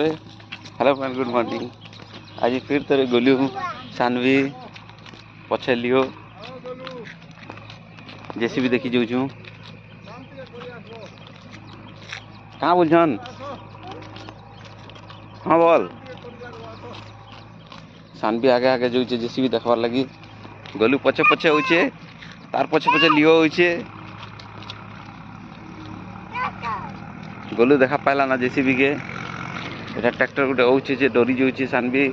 Hello friend, good morning. आज फिर तेरे गोलू सानवी पछे लियो जेसीबी देखी जाऊँ कहाँ बोलछन। हाँ बोल। सानवी आगे आगे जाऊे जेसीबी देखबार लगी, गोलू पछे पछे होचे, तार पछे पछे लियो होचे। गोलू देखा पाइला ना जेसीबी के, এটা ट्रैक्टर गोटे होचे जे डरी जाऊे। सानवी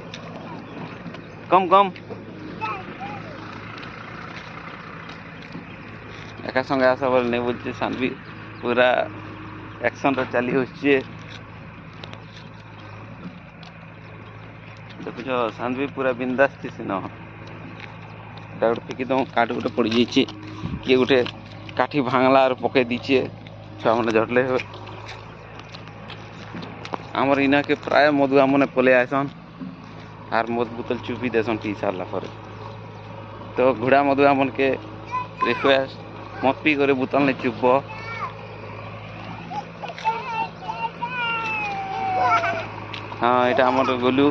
कम कम एका संगे आसा बोले नहीं बोलছে। सानवी पूरा एक्शन रे चली होचे। देखुछ सानवी पूरा बिंदास थी सिन गोटे फिकी दम काट गोटे पड़ जाइए, किए गोटे काठी भांगला और पकई दीचे। छुआ मैंने झटले आमर इना के प्राय मधुआ मैंने पलि आसन आर मद बोतल चुपी देसन पी सारा पर। तो घोड़ा मधुआ मन के रिक्वेस्ट मत पी करे बोतल नहीं चुप। हाँ यहाँ आम गोलू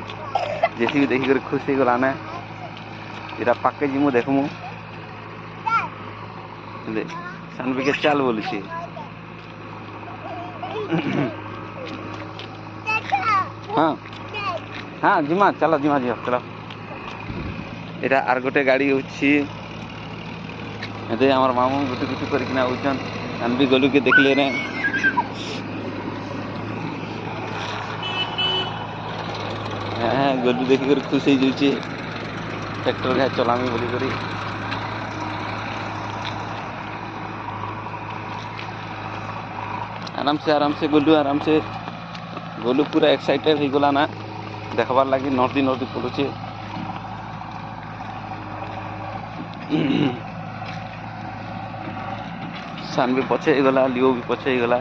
जेसीबी देखी कर खुश हो गलाने। इरा पाके जीमु देखमु सानवी के चाल बोलुची। हाँ हाँ जिमा चलो जिमा जी चलो। यहाँ आर गोटे गाड़ी होची आमर मामू गुटू गुटू करकिना होचन। सानवी गोलू के देखले ने गोलू देखी कर खुश हो जाऊे। ट्रैक्टर घा चलामी बोली करी आराम से गोलू पूरा एक्साइटेड हो गला ना देखबार लगी। नर्दी नर्दी पड़ुचे। सानवी पछे गला, लियो भी पछे गला।